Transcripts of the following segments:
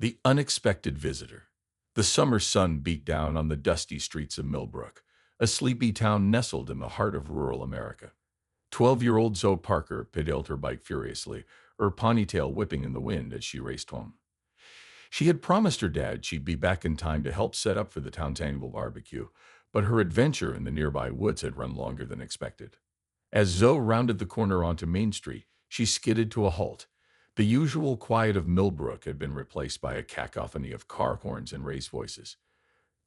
The unexpected visitor. The summer sun beat down on the dusty streets of Millbrook, a sleepy town nestled in the heart of rural America. 12-year-old Zoe Parker pedaled her bike furiously, her ponytail whipping in the wind as she raced home. She had promised her dad she'd be back in time to help set up for the town's annual barbecue, but her adventure in the nearby woods had run longer than expected. As Zoe rounded the corner onto Main Street, she skidded to a halt. The usual quiet of Millbrook had been replaced by a cacophony of car horns and raised voices.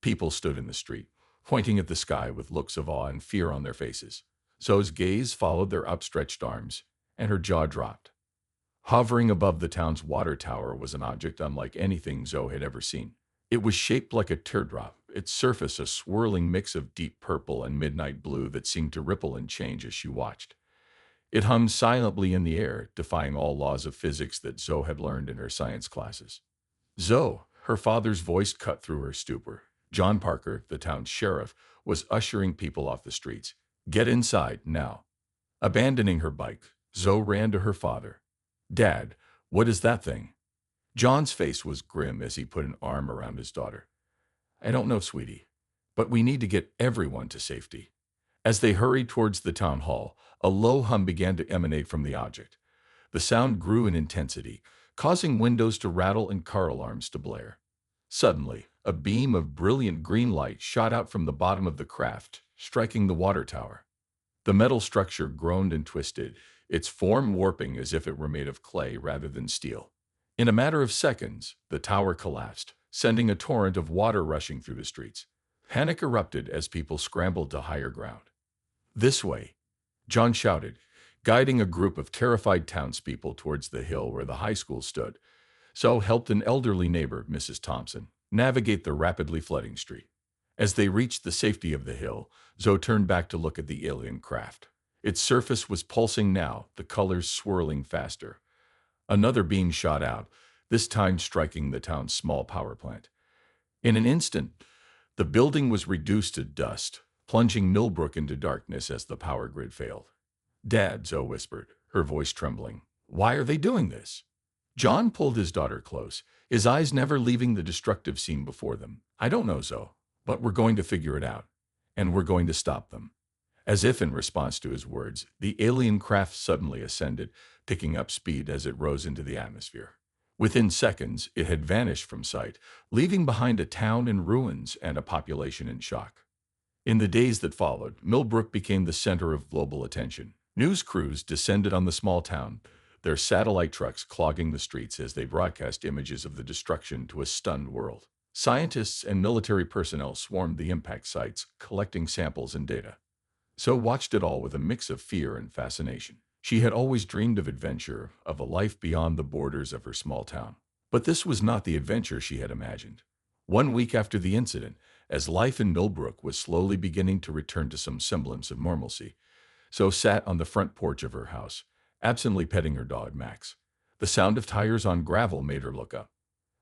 People stood in the street, pointing at the sky with looks of awe and fear on their faces. Zoe's gaze followed their outstretched arms, and her jaw dropped. Hovering above the town's water tower was an object unlike anything Zoe had ever seen. It was shaped like a teardrop, its surface a swirling mix of deep purple and midnight blue that seemed to ripple and change as she watched. It hummed silently in the air, defying all laws of physics that Zoe had learned in her science classes. Zoe, her father's voice cut through her stupor. John Parker, the town's sheriff, was ushering people off the streets. "Get inside, now." Abandoning her bike, Zoe ran to her father. "Dad, what is that thing?" John's face was grim as he put an arm around his daughter. "I don't know, sweetie, but we need to get everyone to safety." As they hurried towards the town hall, a low hum began to emanate from the object. The sound grew in intensity, causing windows to rattle and car alarms to blare. Suddenly, a beam of brilliant green light shot out from the bottom of the craft, striking the water tower. The metal structure groaned and twisted, its form warping as if it were made of clay rather than steel. In a matter of seconds, the tower collapsed, sending a torrent of water rushing through the streets. Panic erupted as people scrambled to higher ground. "This way," John shouted, guiding a group of terrified townspeople towards the hill where the high school stood. So helped an elderly neighbor, Mrs. Thompson, navigate the rapidly flooding street. As they reached the safety of the hill, Zoe turned back to look at the alien craft. Its surface was pulsing now, the colors swirling faster. Another beam shot out, this time striking the town's small power plant. In an instant, the building was reduced to dust, plunging Millbrook into darkness as the power grid failed. "Dad," Zoe whispered, her voice trembling, "why are they doing this?" John pulled his daughter close, his eyes never leaving the destructive scene before them. "I don't know, Zoe, but we're going to figure it out, and we're going to stop them." As if in response to his words, the alien craft suddenly ascended, picking up speed as it rose into the atmosphere. Within seconds, it had vanished from sight, leaving behind a town in ruins and a population in shock. In the days that followed, Millbrook became the center of global attention. News crews descended on the small town, their satellite trucks clogging the streets as they broadcast images of the destruction to a stunned world. Scientists and military personnel swarmed the impact sites, collecting samples and data. Zoe watched it all with a mix of fear and fascination. She had always dreamed of adventure, of a life beyond the borders of her small town. But this was not the adventure she had imagined. 1 week after the incident, as life in Millbrook was slowly beginning to return to some semblance of normalcy, Zoe sat on the front porch of her house, absently petting her dog, Max. The sound of tires on gravel made her look up.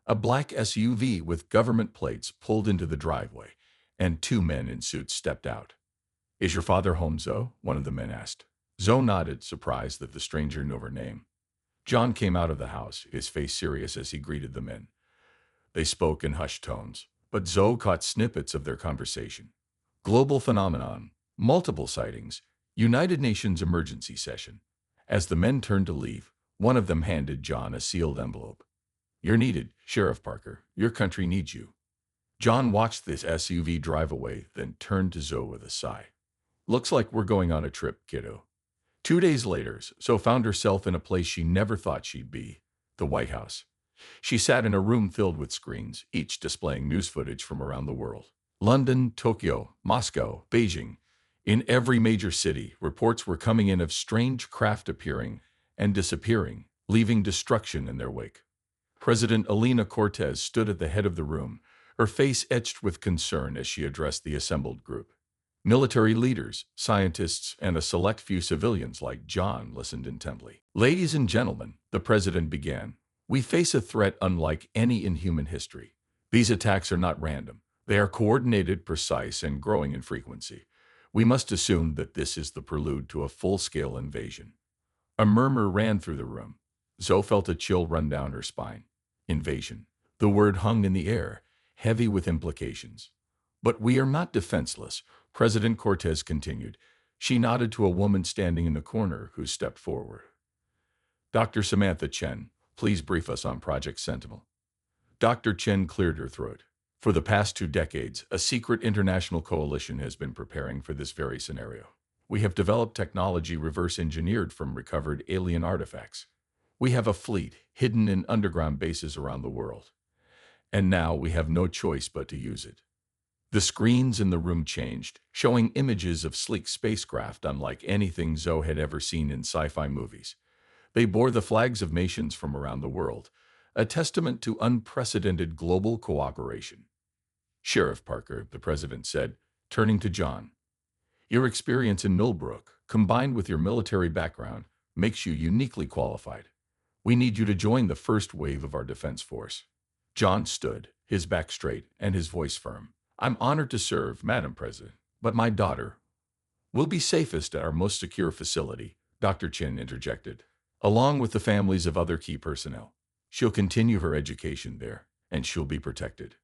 A black SUV with government plates pulled into the driveway, and two men in suits stepped out. "Is your father home, Zoe?" one of the men asked. Zoe nodded, surprised that the stranger knew her name. John came out of the house, his face serious as he greeted the men. They spoke in hushed tones, but Zoe caught snippets of their conversation. Global phenomenon, multiple sightings, United Nations emergency session. As the men turned to leave, one of them handed John a sealed envelope. "You're needed, Sheriff Parker. Your country needs you." John watched this SUV drive away, then turned to Zoe with a sigh. "Looks like we're going on a trip, kiddo." 2 days later, Zoe found herself in a place she never thought she'd be, the White House. She sat in a room filled with screens, each displaying news footage from around the world. London, Tokyo, Moscow, Beijing. In every major city, reports were coming in of strange craft appearing and disappearing, leaving destruction in their wake. President Elena Cortez stood at the head of the room, her face etched with concern as she addressed the assembled group. Military leaders, scientists, and a select few civilians like John listened intently. "Ladies and gentlemen," the president began, "we face a threat unlike any in human history. These attacks are not random. They are coordinated, precise, and growing in frequency. We must assume that this is the prelude to a full-scale invasion." A murmur ran through the room. Zoe felt a chill run down her spine. Invasion. The word hung in the air, heavy with implications. But we are not defenseless, President Cortez continued. She nodded to a woman standing in the corner who stepped forward. Dr. Samantha Chen, please brief us on Project Sentinel. Dr. Chen cleared her throat. For the past 2 decades, a secret international coalition has been preparing for this very scenario. We have developed technology reverse engineered from recovered alien artifacts. We have a fleet hidden in underground bases around the world. And now we have no choice but to use it. The screens in the room changed, showing images of sleek spacecraft unlike anything Zoe had ever seen in sci-fi movies. They bore the flags of nations from around the world, a testament to unprecedented global cooperation. Sheriff Parker, the president said, turning to John, your experience in Millbrook, combined with your military background, makes you uniquely qualified. We need you to join the first wave of our defense force. John stood, his back straight and his voice firm. I'm honored to serve, Madam President, but my daughter will be safest at our most secure facility, Dr. Chin interjected, along with the families of other key personnel. She'll continue her education there, and she'll be protected.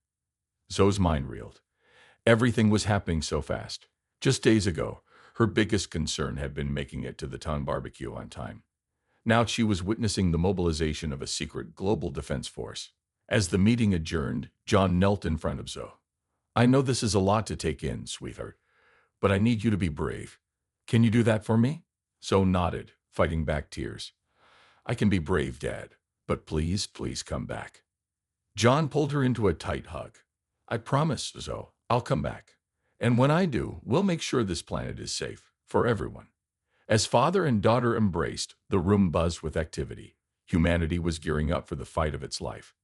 Zoe's mind reeled. Everything was happening so fast. Just days ago, her biggest concern had been making it to the town barbecue on time. Now she was witnessing the mobilization of a secret global defense force. As the meeting adjourned, John knelt in front of Zoe. I know this is a lot to take in, sweetheart, but I need you to be brave. Can you do that for me? Zoe nodded, fighting back tears. I can be brave, Dad, but please, please come back. John pulled her into a tight hug. I promise, Zoe, I'll come back. And when I do, we'll make sure this planet is safe for everyone. As father and daughter embraced, the room buzzed with activity. Humanity was gearing up for the fight of its life.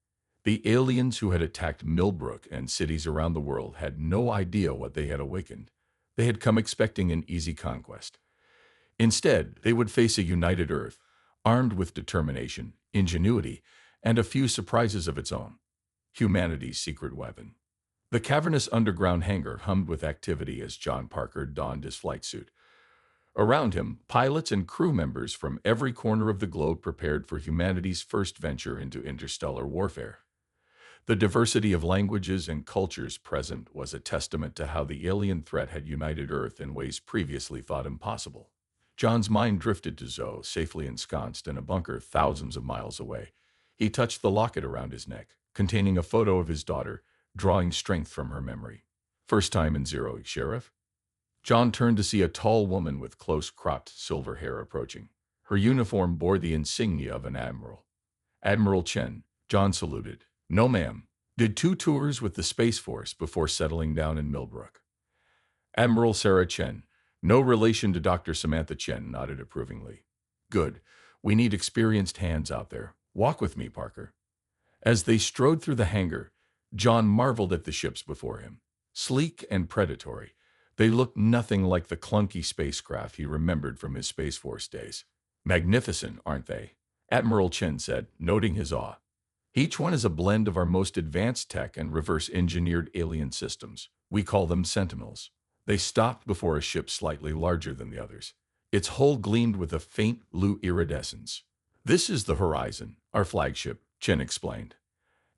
The aliens who had attacked Millbrook and cities around the world had no idea what they had awakened. They had come expecting an easy conquest. Instead, they would face a united Earth, armed with determination, ingenuity, and a few surprises of its own. Humanity's secret weapon. The cavernous underground hangar hummed with activity as John Parker donned his flight suit. Around him, pilots and crew members from every corner of the globe prepared for humanity's first venture into interstellar warfare. The diversity of languages and cultures present was a testament to how the alien threat had united Earth in ways previously thought impossible. John's mind drifted to Zoe, safely ensconced in a bunker thousands of miles away. He touched the locket around his neck, containing a photo of his daughter, drawing strength from her memory. First time in Zero, Sheriff? John turned to see a tall woman with close-cropped silver hair approaching. Her uniform bore the insignia of an admiral. Admiral Chen, John saluted. No, ma'am. Did 2 tours with the Space Force before settling down in Millbrook. Admiral Sarah Chen, no relation to Dr. Samantha Chen, nodded approvingly. Good. We need experienced hands out there. Walk with me, Parker. As they strode through the hangar, John marveled at the ships before him. Sleek and predatory, they looked nothing like the clunky spacecraft he remembered from his Space Force days. Magnificent, aren't they? Admiral Chen said, noting his awe. Each one is a blend of our most advanced tech and reverse-engineered alien systems. We call them Sentinels. They stopped before a ship slightly larger than the others. Its hull gleamed with a faint blue iridescence. This is the Horizon, our flagship, Chen explained.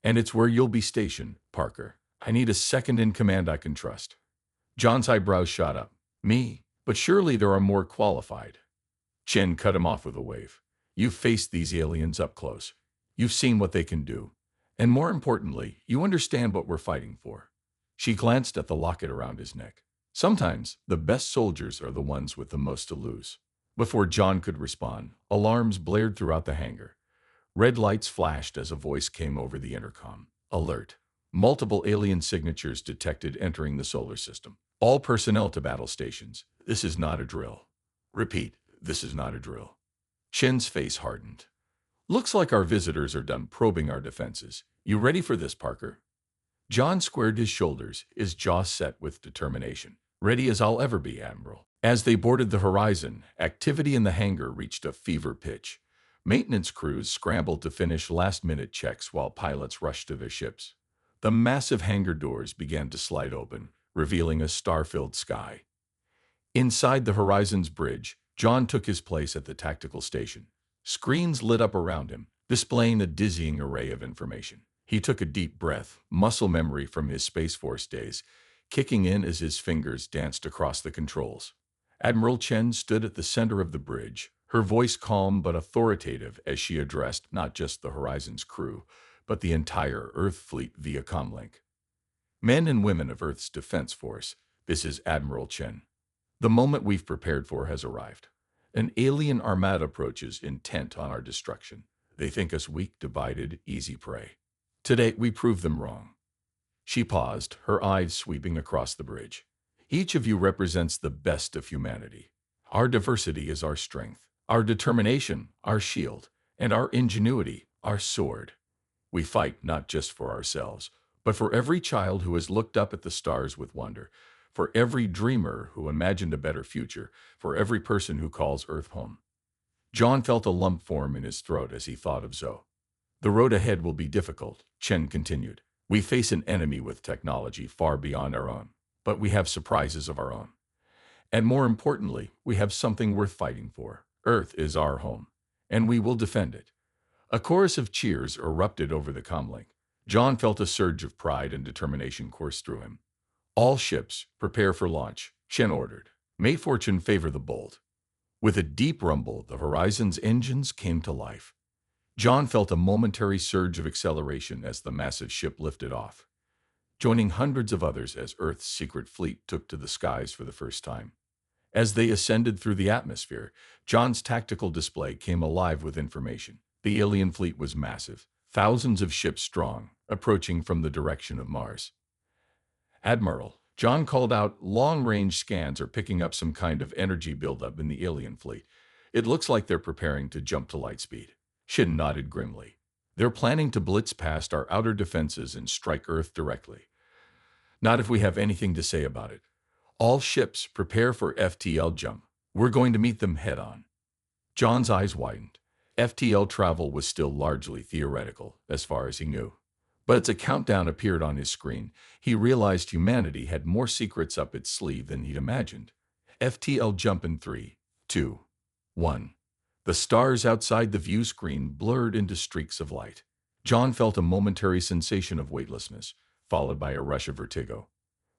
And it's where you'll be stationed, Parker. I need a second-in-command I can trust. John's eyebrows shot up. Me? But surely there are more qualified. Chen cut him off with a wave. You've faced these aliens up close. You've seen what they can do. And more importantly, you understand what we're fighting for. She glanced at the locket around his neck. Sometimes, the best soldiers are the ones with the most to lose. Before John could respond, alarms blared throughout the hangar. Red lights flashed as a voice came over the intercom. Alert. Multiple alien signatures detected entering the solar system. All personnel to battle stations. This is not a drill. Repeat, this is not a drill. Chen's face hardened. Looks like our visitors are done probing our defenses. You ready for this, Parker? John squared his shoulders, his jaw set with determination. Ready as I'll ever be, Admiral. As they boarded the Horizon, activity in the hangar reached a fever pitch. Maintenance crews scrambled to finish last-minute checks while pilots rushed to their ships. The massive hangar doors began to slide open, revealing a star-filled sky. Inside the Horizon's bridge, John took his place at the tactical station. Screens lit up around him, displaying a dizzying array of information. He took a deep breath, muscle memory from his Space Force days, kicking in as his fingers danced across the controls. Admiral Chen stood at the center of the bridge, her voice calm but authoritative as she addressed not just the Horizon's crew, but the entire Earth fleet via comlink. Men and women of Earth's Defense Force, this is Admiral Chen. The moment we've prepared for has arrived. An alien armada approaches intent on our destruction. They think us weak, divided, easy prey. Today, we prove them wrong. She paused, her eyes sweeping across the bridge. Each of you represents the best of humanity. Our diversity is our strength, our determination, our shield, and our ingenuity, our sword. We fight not just for ourselves, but for every child who has looked up at the stars with wonder, for every dreamer who imagined a better future, for every person who calls Earth home. John felt a lump form in his throat as he thought of Zoe. The road ahead will be difficult, Chen continued. We face an enemy with technology far beyond our own, but we have surprises of our own. And more importantly, we have something worth fighting for. Earth is our home, and we will defend it. A chorus of cheers erupted over the comlink. John felt a surge of pride and determination course through him. All ships, prepare for launch, Chen ordered. May fortune favor the bold. With a deep rumble, the Horizon's engines came to life. John felt a momentary surge of acceleration as the massive ship lifted off, joining hundreds of others as Earth's secret fleet took to the skies for the first time. As they ascended through the atmosphere, John's tactical display came alive with information. The alien fleet was massive, thousands of ships strong, approaching from the direction of Mars. Admiral, John called out, long-range scans are picking up some kind of energy buildup in the alien fleet. It looks like they're preparing to jump to light speed. Shin nodded grimly. They're planning to blitz past our outer defenses and strike Earth directly. Not if we have anything to say about it. All ships prepare for FTL jump. We're going to meet them head-on. John's eyes widened. FTL travel was still largely theoretical, as far as he knew. But as a countdown appeared on his screen, he realized humanity had more secrets up its sleeve than he'd imagined. FTL jump in 3, 2, 1. The stars outside the view screen blurred into streaks of light. John felt a momentary sensation of weightlessness, followed by a rush of vertigo.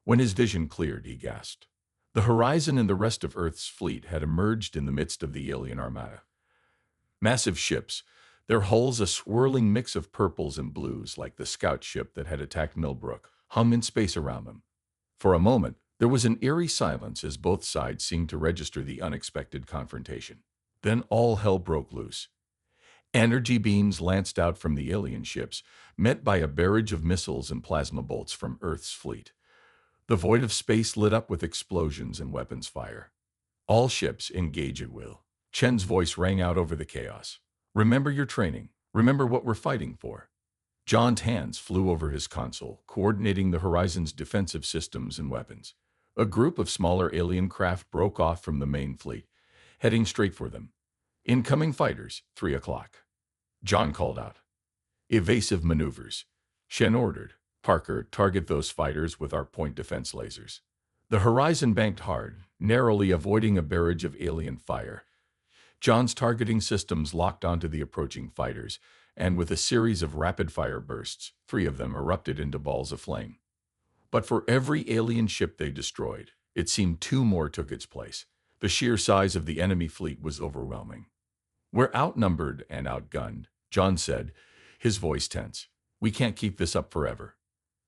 When his vision cleared, he gasped. The Horizon and the rest of Earth's fleet had emerged in the midst of the alien armada. Massive ships, their hulls a swirling mix of purples and blues like the scout ship that had attacked Millbrook, hung in space around them. For a moment, there was an eerie silence as both sides seemed to register the unexpected confrontation. Then all hell broke loose. Energy beams lanced out from the alien ships, met by a barrage of missiles and plasma bolts from Earth's fleet. The void of space lit up with explosions and weapons fire. All ships engage at will. Chen's voice rang out over the chaos. Remember your training. Remember what we're fighting for. John's hands flew over his console, coordinating the Horizon's defensive systems and weapons. A group of smaller alien craft broke off from the main fleet, heading straight for them. Incoming fighters, 3 o'clock. John called out. Evasive maneuvers. Shen ordered. Parker, target those fighters with our point defense lasers. The Horizon banked hard, narrowly avoiding a barrage of alien fire. John's targeting systems locked onto the approaching fighters, and with a series of rapid-fire bursts, 3 of them erupted into balls of flame. But for every alien ship they destroyed, it seemed 2 more took its place. The sheer size of the enemy fleet was overwhelming. We're outnumbered and outgunned, John said, his voice tense. We can't keep this up forever.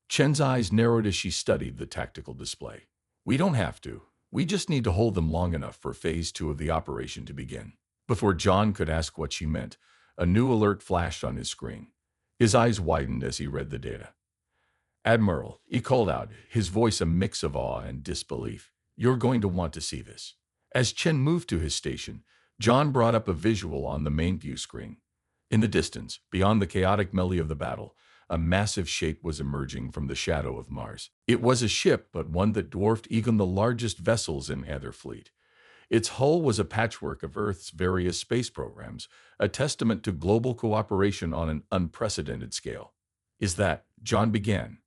Chen's eyes narrowed as she studied the tactical display. We don't have to. We just need to hold them long enough for Phase 2 of the operation to begin. Before John could ask what she meant, a new alert flashed on his screen. His eyes widened as he read the data. Admiral, he called out, his voice a mix of awe and disbelief. You're going to want to see this. As Chen moved to his station, John brought up a visual on the main view screen. In the distance, beyond the chaotic melee of the battle, a massive shape was emerging from the shadow of Mars. It was a ship, but one that dwarfed even the largest vessels in either fleet. Its hull was a patchwork of Earth's various space programs, a testament to global cooperation on an unprecedented scale. Is that, John began.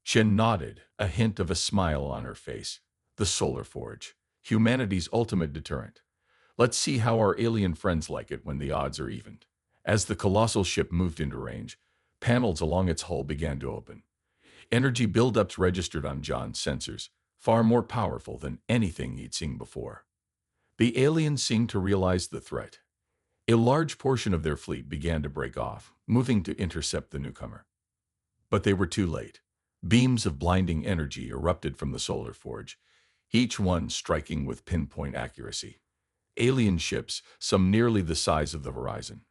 Shen nodded, a hint of a smile on her face. The Solar Forge, humanity's ultimate deterrent. Let's see how our alien friends like it when the odds are evened. As the colossal ship moved into range, Panels along its hull began to open. Energy buildups registered on John's sensors, far more powerful than anything he'd seen before. The aliens seemed to realize the threat. A large portion of their fleet began to break off, moving to intercept the newcomer. But they were too late. Beams of blinding energy erupted from the solar forge, each one striking with pinpoint accuracy. Alien ships, some nearly the size of the horizon,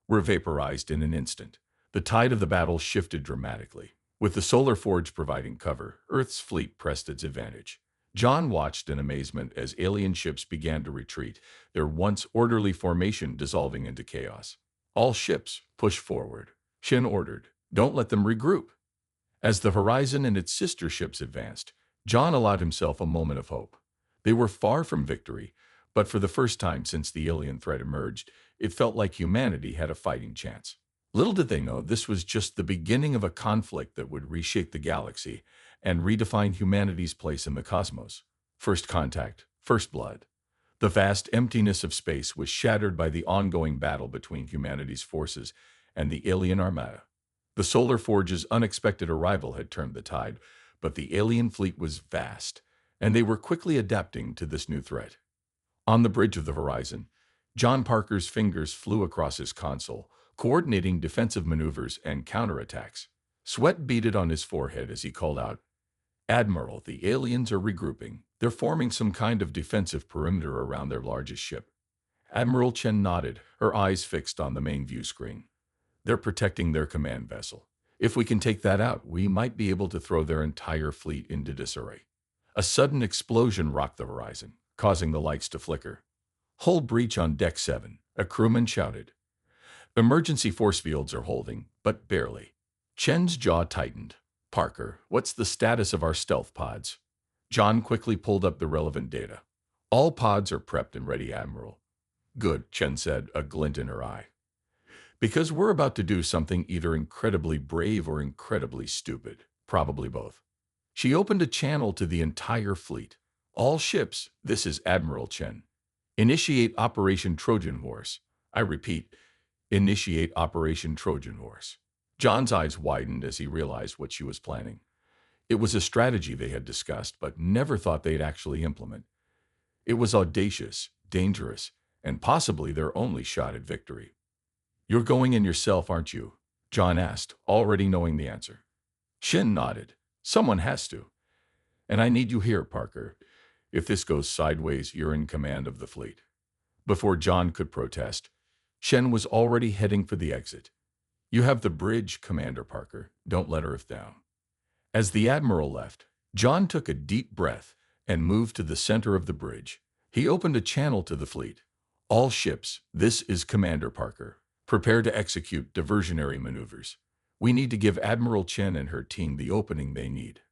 were vaporized in an instant. The tide of the battle shifted dramatically. With the solar forge providing cover, Earth's fleet pressed its advantage. John watched in amazement as alien ships began to retreat, their once orderly formation dissolving into chaos. All ships, push forward. Chen ordered. Don't let them regroup. As the Horizon and its sister ships advanced, John allowed himself a moment of hope. They were far from victory, but for the first time since the alien threat emerged, it felt like humanity had a fighting chance. Little did they know this was just the beginning of a conflict that would reshape the galaxy and redefine humanity's place in the cosmos. First contact, first blood. The vast emptiness of space was shattered by the ongoing battle between humanity's forces and the alien armada. The Solar Forge's unexpected arrival had turned the tide, but the alien fleet was vast, and they were quickly adapting to this new threat. On the bridge of the Horizon, John Parker's fingers flew across his console, coordinating defensive maneuvers and counterattacks. Sweat beaded on his forehead as he called out, "Admiral, the aliens are regrouping. They're forming some kind of defensive perimeter around their largest ship." Admiral Chen nodded, her eyes fixed on the main view screen. "They're protecting their command vessel. If we can take that out, we might be able to throw their entire fleet into disarray." A sudden explosion rocked the horizon, causing the lights to flicker. "Hull breach on Deck 7, a crewman shouted. "Emergency force fields are holding, but barely." Chen's jaw tightened. "Parker, what's the status of our stealth pods?" John quickly pulled up the relevant data. "All pods are prepped and ready, Admiral." "Good," Chen said, a glint in her eye. "Because we're about to do something either incredibly brave or incredibly stupid. Probably both." She opened a channel to the entire fleet. "All ships, this is Admiral Chen. Initiate Operation Trojan Horse. I repeat, initiate Operation Trojan Horse." John's eyes widened as he realized what she was planning. It was a strategy they had discussed, but never thought they'd actually implement. It was audacious, dangerous, and possibly their only shot at victory. "You're going in yourself, aren't you?" John asked, already knowing the answer. Shin nodded. "Someone has to. And I need you here, Parker. If this goes sideways, you're in command of the fleet." Before John could protest, Shen was already heading for the exit. "You have the bridge, Commander Parker. Don't let Earth down." As the Admiral left, John took a deep breath and moved to the center of the bridge. He opened a channel to the fleet. "All ships, this is Commander Parker. Prepare to execute diversionary maneuvers. We need to give Admiral Chen and her team the opening they need."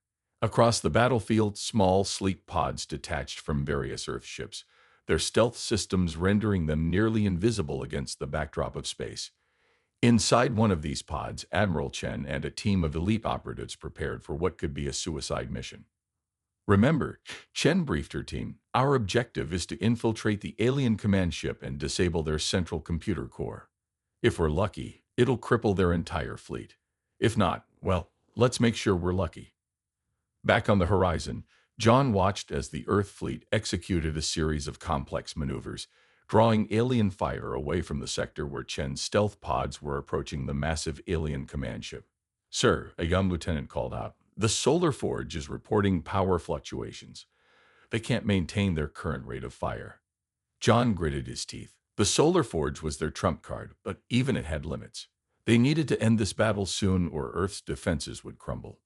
Across the battlefield, small, sleek pods detached from various Earth ships, their stealth systems rendering them nearly invisible against the backdrop of space. Inside one of these pods, Admiral Chen and a team of elite operatives prepared for what could be a suicide mission. "Remember," Chen briefed her team, "our objective is to infiltrate the alien command ship and disable their central computer core. If we're lucky, it'll cripple their entire fleet. If not, well, let's make sure we're lucky." Back on the horizon, John watched as the Earth fleet executed a series of complex maneuvers, drawing alien fire away from the sector where Chen's stealth pods were approaching the massive alien command ship. "Sir," a young lieutenant called out, "the Solar Forge is reporting power fluctuations. They can't maintain their current rate of fire." John gritted his teeth. The Solar Forge was their trump card, but even it had limits. They needed to end this battle soon or Earth's defenses would crumble.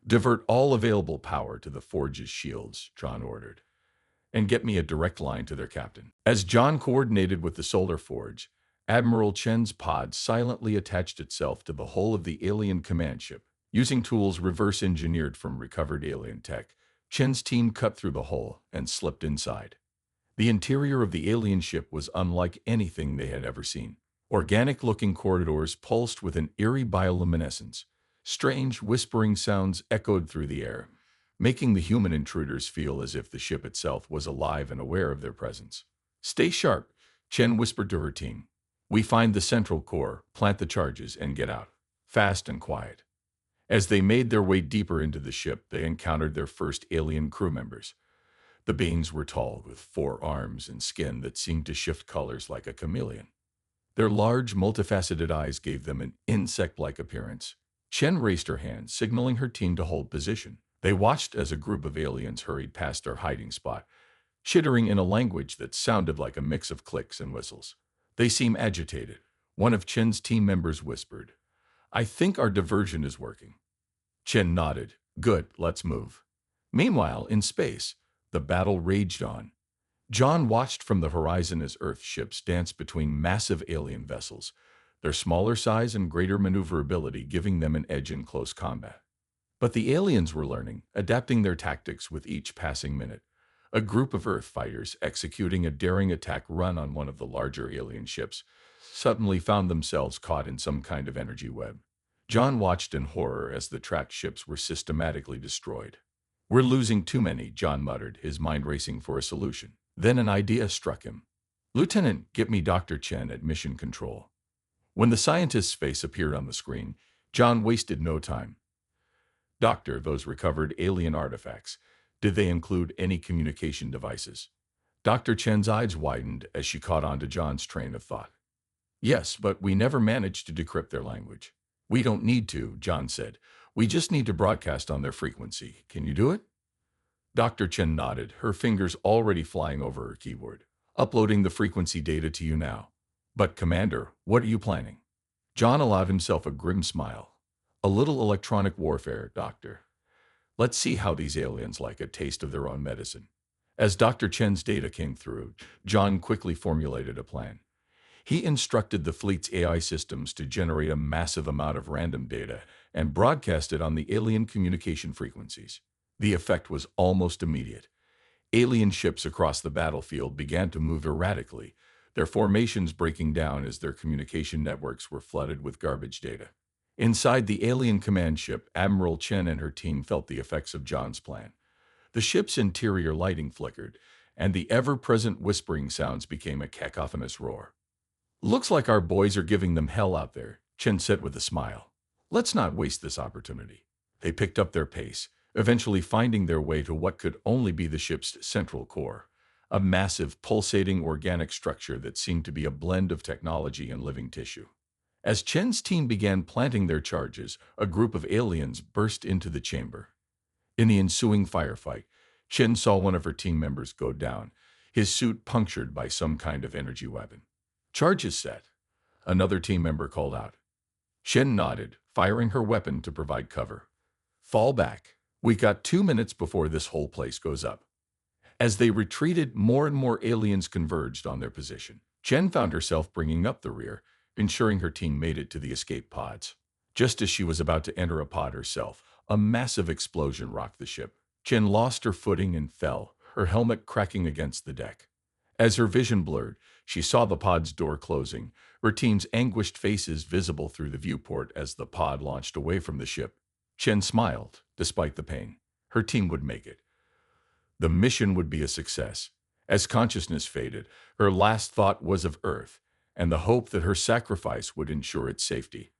"Divert all available power to the Forge's shields," John ordered, "and get me a direct line to their captain." As John coordinated with the Solar Forge, Admiral Chen's pod silently attached itself to the hull of the alien command ship. Using tools reverse-engineered from recovered alien tech, Chen's team cut through the hull and slipped inside. The interior of the alien ship was unlike anything they had ever seen. Organic-looking corridors pulsed with an eerie bioluminescence. Strange, whispering sounds echoed through the air, making the human intruders feel as if the ship itself was alive and aware of their presence. "Stay sharp," Chen whispered to her team. "We find the central core, plant the charges, and get out." fast and quiet. As they made their way deeper into the ship, they encountered their first alien crew members. The beings were tall, with 4 arms and skin that seemed to shift colors like a chameleon. Their large, multifaceted eyes gave them an insect-like appearance. Chen raised her hand, signaling her team to hold position. They watched as a group of aliens hurried past their hiding spot, chittering in a language that sounded like a mix of clicks and whistles. They seemed agitated. One of Chen's team members whispered, "I think our diversion is working." Chen nodded. "Good, let's move." Meanwhile, in space, the battle raged on. John watched from the horizon as Earth ships danced between massive alien vessels, their smaller size and greater maneuverability giving them an edge in close combat. But the aliens were learning, adapting their tactics with each passing minute. A group of Earth fighters, executing a daring attack run on one of the larger alien ships, suddenly found themselves caught in some kind of energy web. John watched in horror as the tracked ships were systematically destroyed. "We're losing too many," John muttered, his mind racing for a solution. Then an idea struck him. "Lieutenant, get me Dr. Chen at mission control." When the scientist's face appeared on the screen, John wasted no time. "Doctor, those recovered alien artifacts, did they include any communication devices?" Dr. Chen's eyes widened as she caught on to John's train of thought. "Yes, but we never managed to decrypt their language." "We don't need to," John said. "We just need to broadcast on their frequency. Can you do it?" Dr. Chen nodded, her fingers already flying over her keyboard. "Uploading the frequency data to you now." "But, Commander, what are you planning?" John allowed himself a grim smile. "A little electronic warfare, Doctor. Let's see how these aliens like a taste of their own medicine." As Dr. Chen's data came through, John quickly formulated a plan. He instructed the fleet's AI systems to generate a massive amount of random data and broadcast it on the alien communication frequencies. The effect was almost immediate. Alien ships across the battlefield began to move erratically, their formations breaking down as their communication networks were flooded with garbage data. Inside the alien command ship, Admiral Chen and her team felt the effects of John's plan. The ship's interior lighting flickered, and the ever-present whispering sounds became a cacophonous roar. "Looks like our boys are giving them hell out there," Chen said with a smile. "Let's not waste this opportunity." They picked up their pace, eventually finding their way to what could only be the ship's central core, a massive, pulsating organic structure that seemed to be a blend of technology and living tissue. As Chen's team began planting their charges, a group of aliens burst into the chamber. In the ensuing firefight, Chen saw one of her team members go down, his suit punctured by some kind of energy weapon. "Charges set," another team member called out. Chen nodded, firing her weapon to provide cover. "Fall back. We got 2 minutes before this whole place goes up." As they retreated, more and more aliens converged on their position. Chen found herself bringing up the rear, ensuring her team made it to the escape pods. Just as she was about to enter a pod herself, a massive explosion rocked the ship. Chen lost her footing and fell, her helmet cracking against the deck. As her vision blurred, she saw the pod's door closing, her team's anguished faces visible through the viewport as the pod launched away from the ship. Chen smiled, despite the pain. Her team would make it. The mission would be a success. As consciousness faded, her last thought was of Earth, and the hope that her sacrifice would ensure its safety.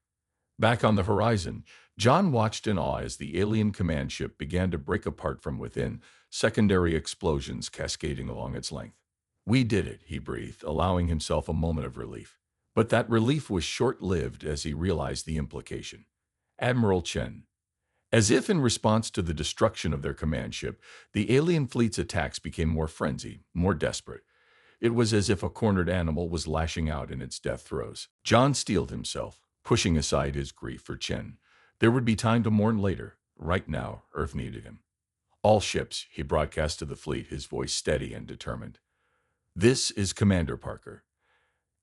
Back on the horizon, John watched in awe as the alien command ship began to break apart from within, secondary explosions cascading along its length. "We did it," he breathed, allowing himself a moment of relief. But that relief was short-lived as he realized the implication. Admiral Chen. As if in response to the destruction of their command ship, the alien fleet's attacks became more frenzied, more desperate. It was as if a cornered animal was lashing out in its death throes. John steeled himself, pushing aside his grief for Chen. There would be time to mourn later. Right now, Earth needed him. "All ships," he broadcast to the fleet, his voice steady and determined. "This is Commander Parker.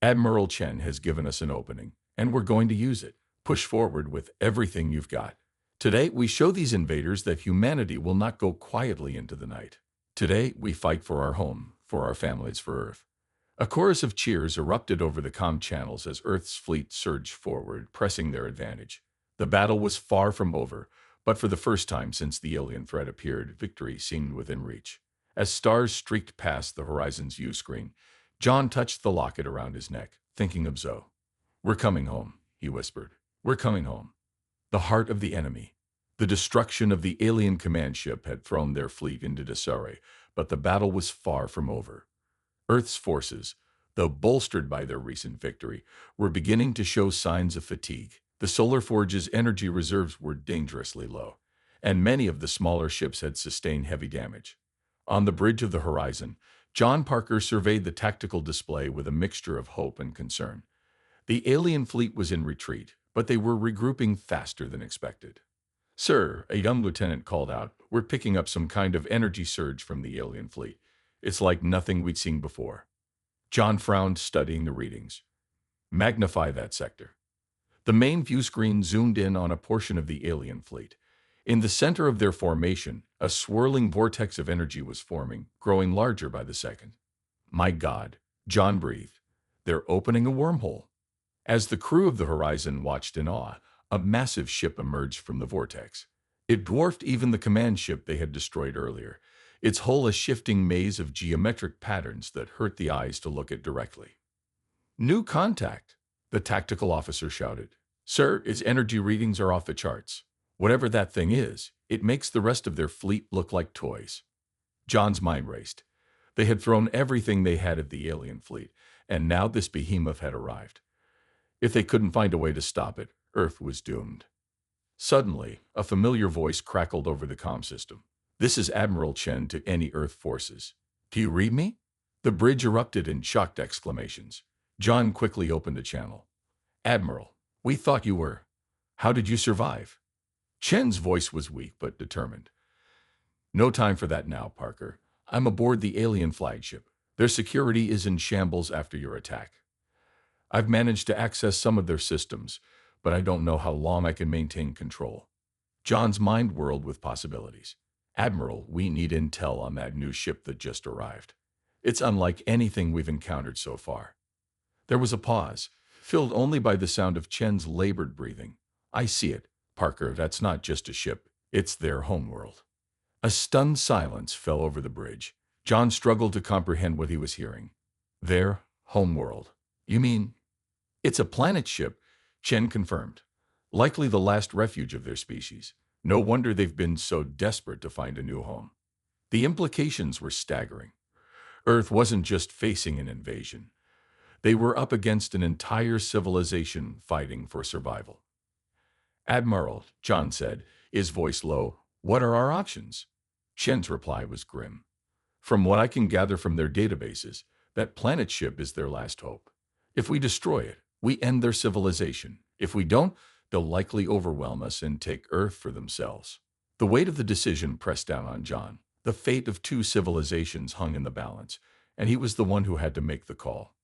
Admiral Chen has given us an opening, and we're going to use it. Push forward with everything you've got. Today, we show these invaders that humanity will not go quietly into the night. Today, we fight for our home, for our families, for Earth." A chorus of cheers erupted over the comm channels as Earth's fleet surged forward, pressing their advantage. The battle was far from over, but for the first time since the alien threat appeared, victory seemed within reach. As stars streaked past the horizon's view screen, John touched the locket around his neck, thinking of Zoe. "We're coming home," he whispered. We're coming home. The heart of the enemy. The destruction of the alien command ship had thrown their fleet into disarray, but the battle was far from over. Earth's forces, though bolstered by their recent victory, were beginning to show signs of fatigue. The Solar Forge's energy reserves were dangerously low, and many of the smaller ships had sustained heavy damage. On the bridge of the horizon, John Parker surveyed the tactical display with a mixture of hope and concern. The alien fleet was in retreat, but they were regrouping faster than expected. "Sir," a young lieutenant called out, "we're picking up some kind of energy surge from the alien fleet. It's like nothing we'd seen before." John frowned, studying the readings. "Magnify that sector." The main view screen zoomed in on a portion of the alien fleet. In the center of their formation, a swirling vortex of energy was forming, growing larger by the second. "My God," John breathed. "They're opening a wormhole." As the crew of the Horizon watched in awe, a massive ship emerged from the vortex. It dwarfed even the command ship they had destroyed earlier, its hull a shifting maze of geometric patterns that hurt the eyes to look at directly. "New contact," the tactical officer shouted. "Sir, its energy readings are off the charts. Whatever that thing is, it makes the rest of their fleet look like toys." John's mind raced. They had thrown everything they had at the alien fleet, and now this behemoth had arrived. If they couldn't find a way to stop it, Earth was doomed. Suddenly, a familiar voice crackled over the comm system. "This is Admiral Chen to any Earth forces. Do you read me?" The bridge erupted in shocked exclamations. John quickly opened the channel. "Admiral, we thought you were. How did you survive?" Chen's voice was weak but determined. "No time for that now, Parker. I'm aboard the alien flagship. Their security is in shambles after your attack. I've managed to access some of their systems, but I don't know how long I can maintain control." John's mind whirled with possibilities. "Admiral, we need intel on that new ship that just arrived. It's unlike anything we've encountered so far." There was a pause, filled only by the sound of Chen's labored breathing. "I see it, Parker. That's not just a ship. It's their homeworld." A stunned silence fell over the bridge. John struggled to comprehend what he was hearing. "Their homeworld? You mean—" "It's a planet ship," Chen confirmed. "Likely the last refuge of their species. No wonder they've been so desperate to find a new home." The implications were staggering. Earth wasn't just facing an invasion. They were up against an entire civilization fighting for survival. "Admiral," John said, his voice low, "what are our options?" Chen's reply was grim. "From what I can gather from their databases, that planet ship is their last hope. If we destroy it, we end their civilization. If we don't, they'll likely overwhelm us and take Earth for themselves." The weight of the decision pressed down on John. The fate of two civilizations hung in the balance, and he was the one who had to make the call.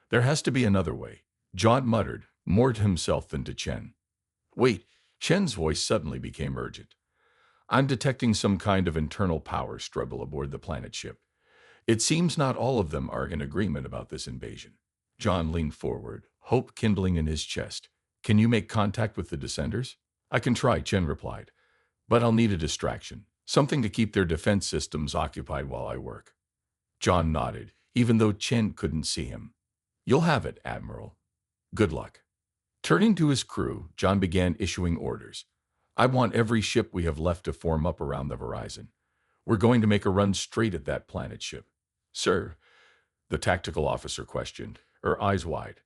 "There has to be another way," John muttered, more to himself than to Chen. "Wait," Chen's voice suddenly became urgent. "I'm detecting some kind of internal power struggle aboard the planet ship. It seems not all of them are in agreement about this invasion." John leaned forward, hope kindling in his chest. "Can you make contact with the dissenters?" "I can try," Chen replied. "But I'll need a distraction, something to keep their defense systems occupied while I work." John nodded, even though Chen couldn't see him. "You'll have it, Admiral. Good luck." Turning to his crew, John began issuing orders. "I want every ship we have left to form up around the horizon. We're going to make a run straight at that planet ship." "Sir," the tactical officer questioned, her eyes wide.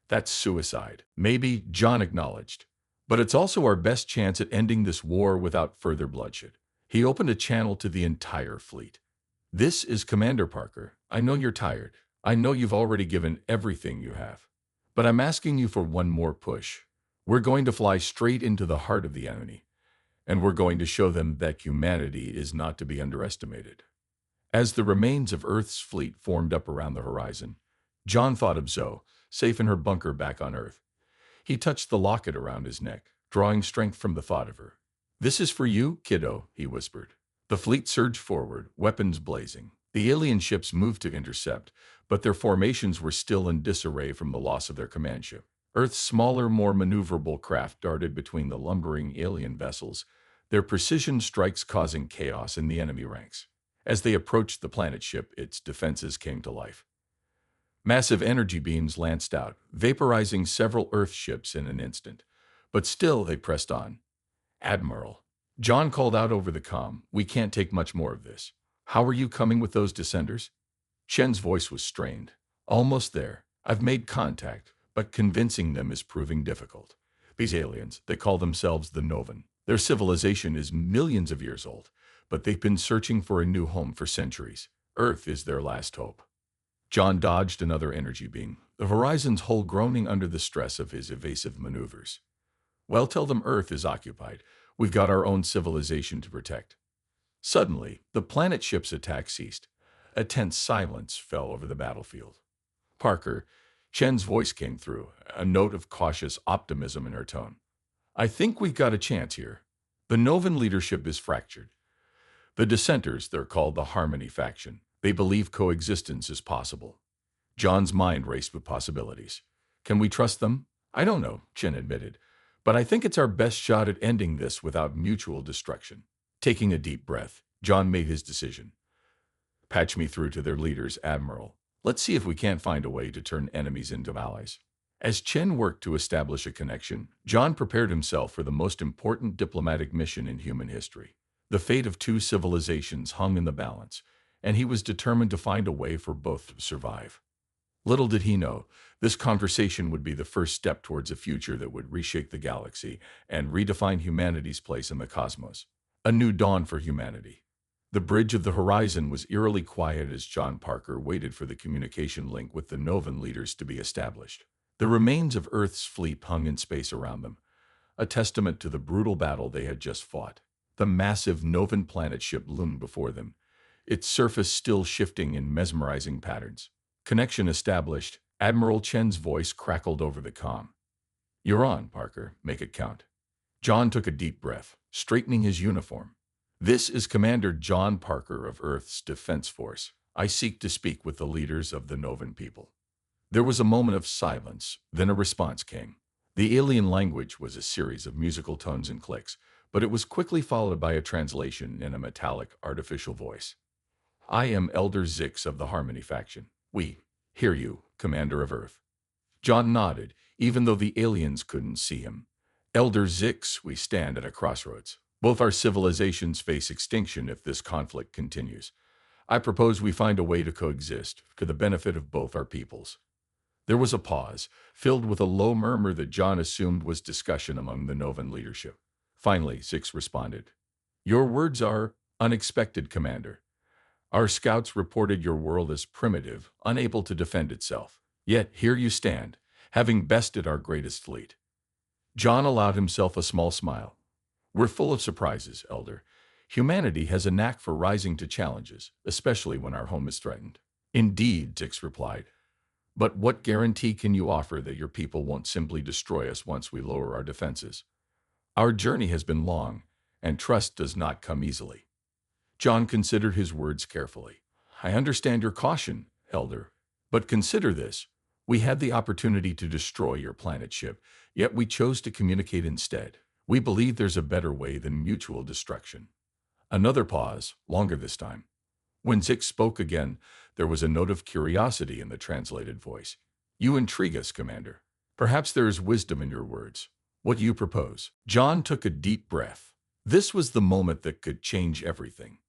"That's suicide." "Maybe," John acknowledged. "But it's also our best chance at ending this war without further bloodshed." He opened a channel to the entire fleet. "This is Commander Parker. I know you're tired. I know you've already given everything you have. But I'm asking you for one more push. We're going to fly straight into the heart of the enemy, and we're going to show them that humanity is not to be underestimated." As the remains of Earth's fleet formed up around the horizon, John thought of Zoe, safe in her bunker back on Earth. He touched the locket around his neck, drawing strength from the thought of her. "This is for you, kiddo," he whispered. The fleet surged forward, weapons blazing. The alien ships moved to intercept, but their formations were still in disarray from the loss of their command ship. Earth's smaller, more maneuverable craft darted between the lumbering alien vessels, their precision strikes causing chaos in the enemy ranks. As they approached the planet ship, its defenses came to life. Massive energy beams lanced out, vaporizing several Earth ships in an instant. But still, they pressed on. Admiral, John called out over the comm, we can't take much more of this. How are you coming with those descenders? Chen's voice was strained. Almost there. I've made contact, but convincing them is proving difficult. These aliens, they call themselves the Novan. Their civilization is millions of years old, but they've been searching for a new home for centuries. Earth is their last hope. John dodged another energy beam, the horizon's hull groaning under the stress of his evasive maneuvers. Well, tell them Earth is occupied. We've got our own civilization to protect. Suddenly, the planet ship's attack ceased. A tense silence fell over the battlefield. Parker, Chen's voice came through, a note of cautious optimism in her tone. I think we've got a chance here. The Novan leadership is fractured. The dissenters, they're called the Harmony faction. They believe coexistence is possible. John's mind raced with possibilities. Can we trust them? I don't know, Chen admitted. But I think it's our best shot at ending this without mutual destruction. Taking a deep breath, John made his decision. Patch me through to their leaders, Admiral. Let's see if we can't find a way to turn enemies into allies. As Chen worked to establish a connection, John prepared himself for the most important diplomatic mission in human history. The fate of two civilizations hung in the balance, and he was determined to find a way for both to survive. Little did he know, this conversation would be the first step towards a future that would reshape the galaxy and redefine humanity's place in the cosmos. A new dawn for humanity. The bridge of the horizon was eerily quiet as John Parker waited for the communication link with the Novan leaders to be established. The remains of Earth's fleet hung in space around them, a testament to the brutal battle they had just fought. The massive Novan planet ship loomed before them, its surface still shifting in mesmerizing patterns. Connection established, Admiral Chen's voice crackled over the comm. You're on, Parker. Make it count. John took a deep breath, straightening his uniform. This is Commander John Parker of Earth's Defense Force. I seek to speak with the leaders of the Novan people. There was a moment of silence, then a response came. The alien language was a series of musical tones and clicks, but it was quickly followed by a translation in a metallic, artificial voice. I am Elder Zix of the Harmony faction. We hear you, Commander of Earth. John nodded, even though the aliens couldn't see him. Elder Zix, we stand at a crossroads. Both our civilizations face extinction if this conflict continues. I propose we find a way to coexist, to the benefit of both our peoples. There was a pause, filled with a low murmur that John assumed was discussion among the Novan leadership. Finally, Zix responded. Your words are unexpected, Commander. Our scouts reported your world as primitive, unable to defend itself. Yet here you stand, having bested our greatest fleet. John allowed himself a small smile. We're full of surprises, Elder. Humanity has a knack for rising to challenges, especially when our home is threatened. Indeed, Zix replied. But what guarantee can you offer that your people won't simply destroy us once we lower our defenses? Our journey has been long, and trust does not come easily. John considered his words carefully. I understand your caution, Elder, but consider this. We had the opportunity to destroy your planet ship, yet we chose to communicate instead. We believe there's a better way than mutual destruction. Another pause, longer this time. When Zix spoke again, there was a note of curiosity in the translated voice. You intrigue us, Commander. Perhaps there is wisdom in your words. What do you propose? John took a deep breath. This was the moment that could change everything.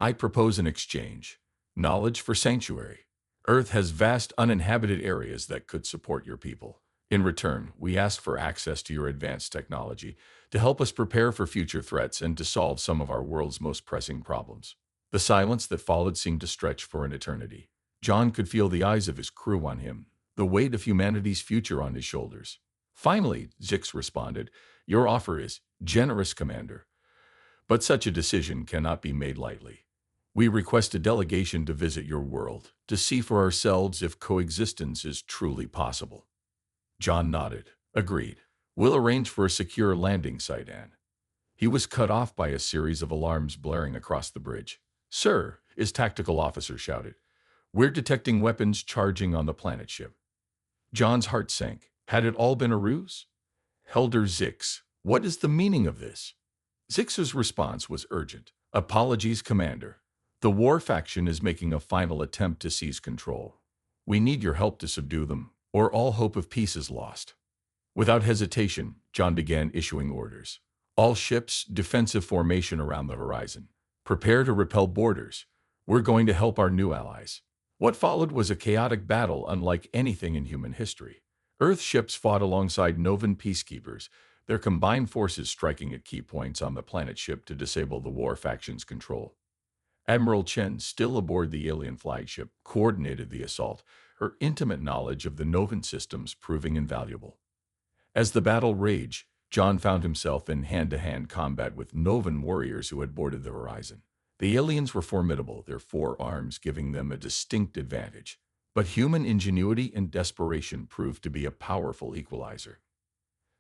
I propose an exchange. Knowledge for sanctuary. Earth has vast uninhabited areas that could support your people. In return, we ask for access to your advanced technology to help us prepare for future threats and to solve some of our world's most pressing problems. The silence that followed seemed to stretch for an eternity. John could feel the eyes of his crew on him, the weight of humanity's future on his shoulders. Finally, Zix responded, your offer is generous, Commander. But such a decision cannot be made lightly. We request a delegation to visit your world, to see for ourselves if coexistence is truly possible. John nodded. Agreed. We'll arrange for a secure landing site, Anne. He was cut off by a series of alarms blaring across the bridge. Sir, his tactical officer shouted. We're detecting weapons charging on the planet ship. John's heart sank. Had it all been a ruse? Elder Zix, what is the meaning of this? Zix's response was urgent. Apologies, Commander. The war faction is making a final attempt to seize control. We need your help to subdue them, or all hope of peace is lost. Without hesitation, John began issuing orders. All ships, defensive formation around the horizon. Prepare to repel boarders. We're going to help our new allies. What followed was a chaotic battle unlike anything in human history. Earth ships fought alongside Novan peacekeepers, their combined forces striking at key points on the planet ship to disable the war faction's control. Admiral Chen, still aboard the alien flagship, coordinated the assault, her intimate knowledge of the Novan systems proving invaluable. As the battle raged, John found himself in hand-to-hand combat with Novan warriors who had boarded the horizon. The aliens were formidable, their forearms giving them a distinct advantage. But human ingenuity and desperation proved to be a powerful equalizer.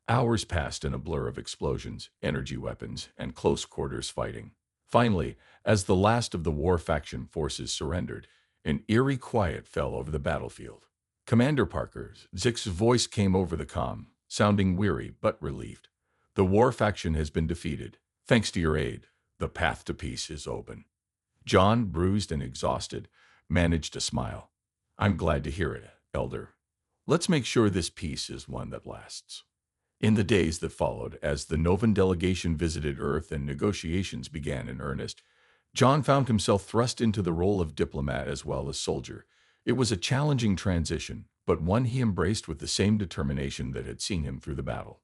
Hours passed in a blur of explosions, energy weapons, and close-quarters fighting. Finally, as the last of the war faction forces surrendered, an eerie quiet fell over the battlefield. Commander Parker, Zick's voice came over the comm, sounding weary but relieved. The war faction has been defeated. Thanks to your aid, the path to peace is open. John, bruised and exhausted, managed to smile. I'm glad to hear it, Elder. Let's make sure this peace is one that lasts. In the days that followed, as the Novan delegation visited Earth and negotiations began in earnest, John found himself thrust into the role of diplomat as well as soldier. It was a challenging transition, but one he embraced with the same determination that had seen him through the battle.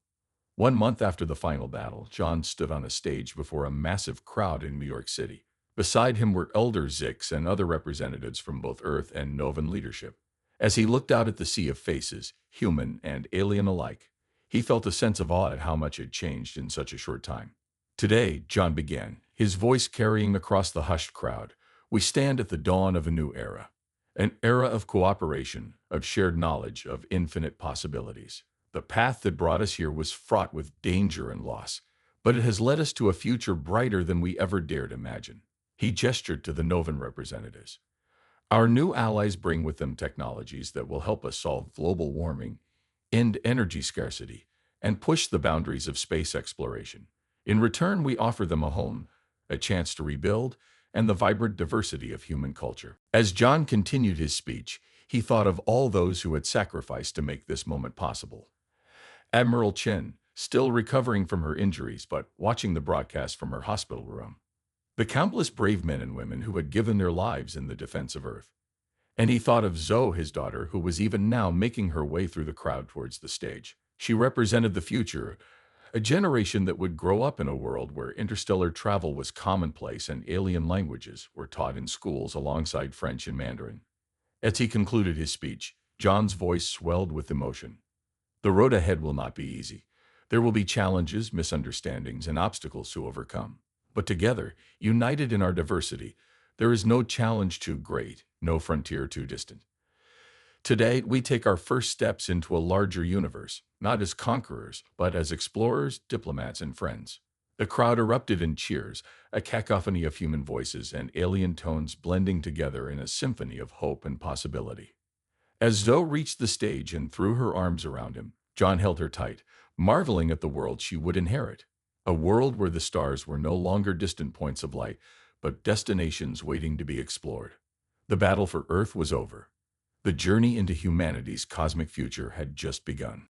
1 month after the final battle, John stood on a stage before a massive crowd in New York City. Beside him were Elder Zix and other representatives from both Earth and Novan leadership. As he looked out at the sea of faces, human and alien alike, he felt a sense of awe at how much had changed in such a short time. Today, John began, his voice carrying across the hushed crowd, we stand at the dawn of a new era. An era of cooperation, of shared knowledge, of infinite possibilities. The path that brought us here was fraught with danger and loss, but it has led us to a future brighter than we ever dared imagine. He gestured to the Novan representatives. Our new allies bring with them technologies that will help us solve global warming, end energy scarcity, and push the boundaries of space exploration. In return, we offer them a home, a chance to rebuild, and the vibrant diversity of human culture. As John continued his speech, he thought of all those who had sacrificed to make this moment possible. Admiral Chen, still recovering from her injuries but watching the broadcast from her hospital room. The countless brave men and women who had given their lives in the defense of Earth. And he thought of Zoe, his daughter, who was even now making her way through the crowd towards the stage. She represented the future, a generation that would grow up in a world where interstellar travel was commonplace and alien languages were taught in schools alongside French and Mandarin. As he concluded his speech, John's voice swelled with emotion. The road ahead will not be easy. There will be challenges, misunderstandings, and obstacles to overcome. But together, united in our diversity, there is no challenge too great, no frontier too distant. Today, we take our first steps into a larger universe, not as conquerors, but as explorers, diplomats, and friends. The crowd erupted in cheers, a cacophony of human voices and alien tones blending together in a symphony of hope and possibility. As Zoe reached the stage and threw her arms around him, John held her tight, marveling at the world she would inherit. A world where the stars were no longer distant points of light, but destinations waiting to be explored. The battle for Earth was over. The journey into humanity's cosmic future had just begun.